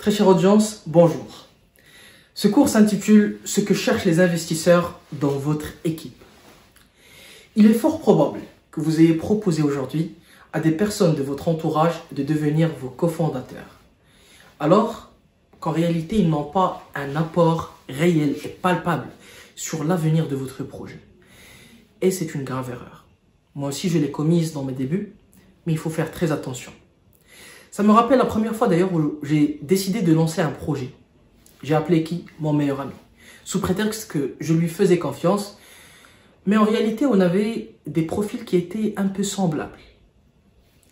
Très chère audience, bonjour. Ce cours s'intitule « Ce que cherchent les investisseurs dans votre équipe ». Il est fort probable que vous ayez proposé aujourd'hui à des personnes de votre entourage de devenir vos cofondateurs, alors qu'en réalité, ils n'ont pas un apport réel et palpable sur l'avenir de votre projet. Et c'est une grave erreur. Moi aussi, je l'ai commise dans mes débuts, mais il faut faire très attention. Ça me rappelle la première fois d'ailleurs où j'ai décidé de lancer un projet. J'ai appelé qui? Mon meilleur ami. Sous prétexte que je lui faisais confiance, mais en réalité, on avait des profils qui étaient un peu semblables.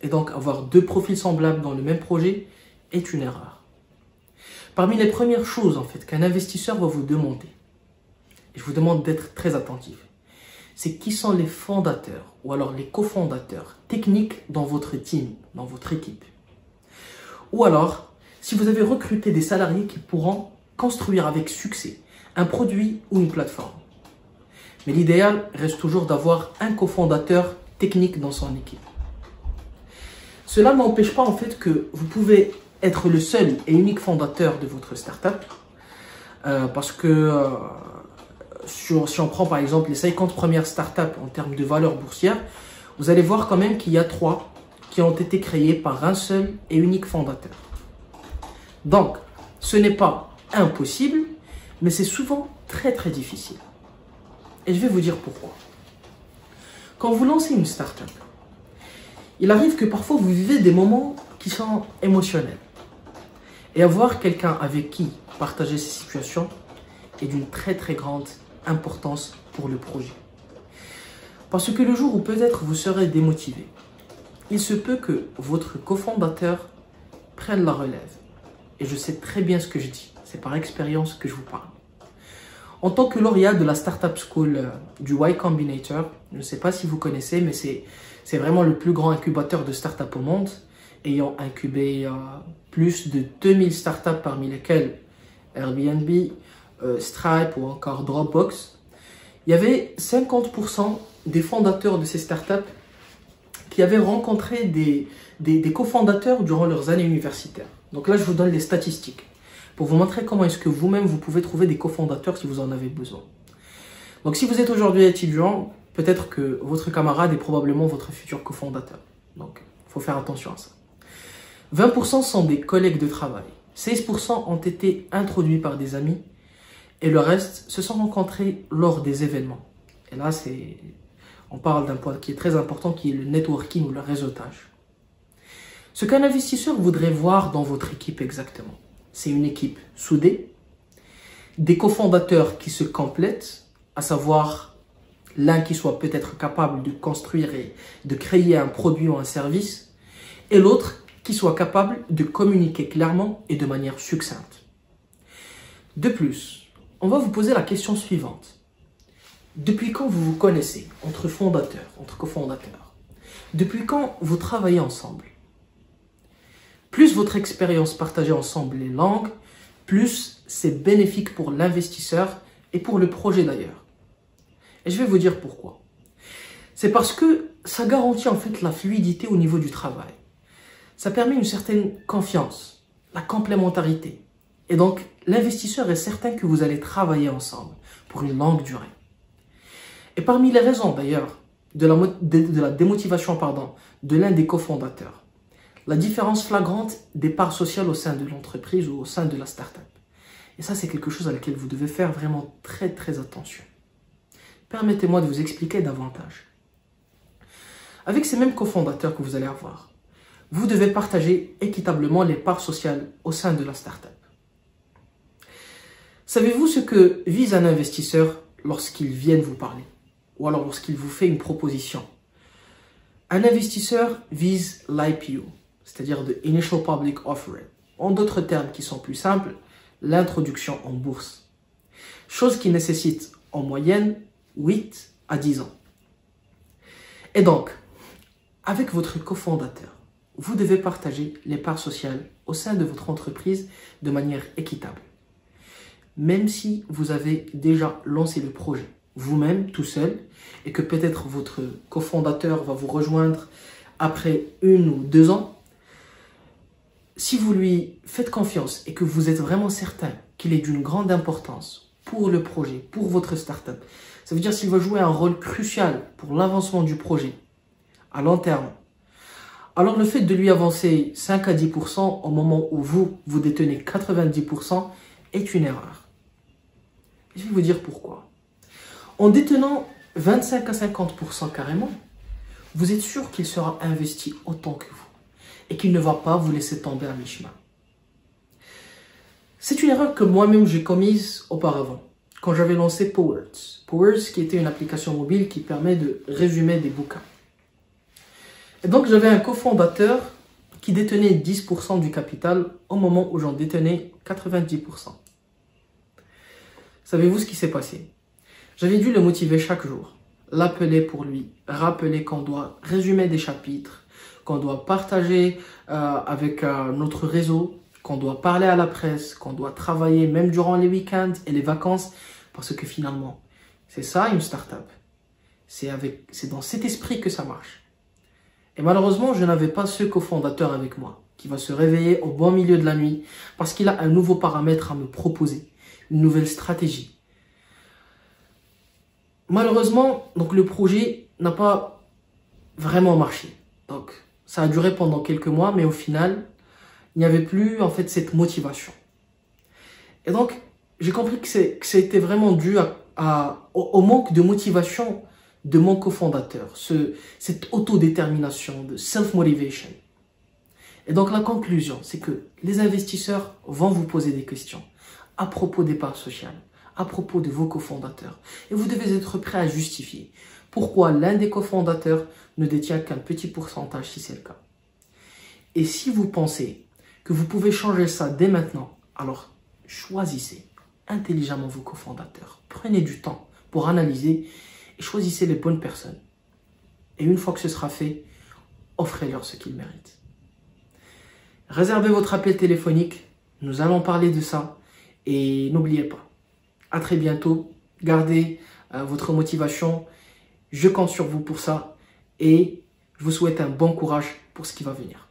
Et donc, avoir deux profils semblables dans le même projet est une erreur. Parmi les premières choses en fait qu'un investisseur va vous demander, et je vous demande d'être très attentif, c'est qui sont les fondateurs ou alors les cofondateurs techniques dans votre team, dans votre équipe. Ou alors, si vous avez recruté des salariés qui pourront construire avec succès un produit ou une plateforme. Mais l'idéal reste toujours d'avoir un cofondateur technique dans son équipe. Cela n'empêche pas en fait que vous pouvez être le seul et unique fondateur de votre startup. Parce que si on prend par exemple les 50 premières startups en termes de valeur boursière, vous allez voir quand même qu'il y a 3 qui ont été créés par un seul et unique fondateur. Donc, ce n'est pas impossible, mais c'est souvent très difficile. Et je vais vous dire pourquoi. Quand vous lancez une startup, il arrive que parfois vous vivez des moments qui sont émotionnels. Et avoir quelqu'un avec qui partager ces situations est d'une très grande importance pour le projet. Parce que le jour où peut-être vous serez démotivé, il se peut que votre cofondateur prenne la relève. Et je sais très bien ce que je dis. C'est par expérience que je vous parle. En tant que lauréat de la Startup School du Y Combinator, je ne sais pas si vous connaissez, mais c'est vraiment le plus grand incubateur de startups au monde, ayant incubé plus de 2000 startups, parmi lesquelles Airbnb, Stripe ou encore Dropbox. Il y avait 50% des fondateurs de ces startups qui avaient rencontré des cofondateurs durant leurs années universitaires. Donc là, je vous donne les statistiques pour vous montrer comment est-ce que vous-même, vous pouvez trouver des cofondateurs si vous en avez besoin. Donc si vous êtes aujourd'hui étudiant, peut-être que votre camarade est probablement votre futur cofondateur. Donc, il faut faire attention à ça. 20% sont des collègues de travail. 16% ont été introduits par des amis. Et le reste se sont rencontrés lors des événements. Et là, on parle d'un point qui est très important, qui est le networking ou le réseautage. Ce qu'un investisseur voudrait voir dans votre équipe exactement, c'est une équipe soudée, des cofondateurs qui se complètent, à savoir l'un qui soit peut-être capable de construire et de créer un produit ou un service, et l'autre qui soit capable de communiquer clairement et de manière succincte. De plus, on va vous poser la question suivante. Depuis quand vous vous connaissez entre fondateurs, entre cofondateurs? Depuis quand vous travaillez ensemble? Plus votre expérience partagée ensemble est longue, plus c'est bénéfique pour l'investisseur et pour le projet d'ailleurs. Et je vais vous dire pourquoi. C'est parce que ça garantit en fait la fluidité au niveau du travail. Ça permet une certaine confiance, la complémentarité. Et donc, l'investisseur est certain que vous allez travailler ensemble pour une longue durée. Et parmi les raisons d'ailleurs de la démotivation de l'un des cofondateurs, la différence flagrante des parts sociales au sein de l'entreprise ou au sein de la startup. Et ça, c'est quelque chose à laquelle vous devez faire vraiment très attention. Permettez-moi de vous expliquer davantage. Avec ces mêmes cofondateurs que vous allez avoir, vous devez partager équitablement les parts sociales au sein de la startup. Savez-vous ce que vise un investisseur lorsqu'il vient vous parler ou alors lorsqu'il vous fait une proposition? Un investisseur vise l'IPO, c'est-à-dire the Initial Public Offering. En d'autres termes qui sont plus simples, l'introduction en bourse. Chose qui nécessite en moyenne 8 à 10 ans. Et donc, avec votre cofondateur, vous devez partager les parts sociales au sein de votre entreprise de manière équitable. Même si vous avez déjà lancé le projet vous-même, tout seul, et que peut-être votre cofondateur va vous rejoindre après 1 ou 2 ans, si vous lui faites confiance et que vous êtes vraiment certain qu'il est d'une grande importance pour le projet, pour votre startup, ça veut dire s'il va jouer un rôle crucial pour l'avancement du projet à long terme, alors le fait de lui avancer 5 à 10% au moment où vous détenez 90% est une erreur. Je vais vous dire pourquoi. En détenant 25 à 50% carrément, vous êtes sûr qu'il sera investi autant que vous et qu'il ne va pas vous laisser tomber à mi-chemin. C'est une erreur que moi-même j'ai commise auparavant, quand j'avais lancé PoWords. PoWords qui était une application mobile qui permet de résumer des bouquins. Et donc j'avais un cofondateur qui détenait 10% du capital au moment où j'en détenais 90%. Savez-vous ce qui s'est passé? J'avais dû le motiver chaque jour, l'appeler pour lui, rappeler qu'on doit résumer des chapitres, qu'on doit partager avec notre réseau, qu'on doit parler à la presse, qu'on doit travailler même durant les week-ends et les vacances, parce que finalement, c'est ça une start-up. C'est dans cet esprit que ça marche. Et malheureusement, je n'avais pas ce cofondateur avec moi, qui va se réveiller au bon milieu de la nuit, parce qu'il a un nouveau paramètre à me proposer, une nouvelle stratégie. Malheureusement, donc le projet n'a pas vraiment marché. Donc, ça a duré pendant quelques mois, mais au final, il n'y avait plus en fait cette motivation. Et donc, j'ai compris que c'était vraiment dû au manque de motivation de mon cofondateur, cette autodétermination, de self-motivation. Et donc, la conclusion, c'est que les investisseurs vont vous poser des questions à propos des parts sociales, à propos de vos cofondateurs. Et vous devez être prêt à justifier pourquoi l'un des cofondateurs ne détient qu'un petit pourcentage si c'est le cas. Et si vous pensez que vous pouvez changer ça dès maintenant, alors choisissez intelligemment vos cofondateurs. Prenez du temps pour analyser et choisissez les bonnes personnes. Et une fois que ce sera fait, offrez-leur ce qu'ils méritent. Réservez votre appel téléphonique, nous allons parler de ça. Et n'oubliez pas, à très bientôt, gardez votre motivation, je compte sur vous pour ça et je vous souhaite un bon courage pour ce qui va venir.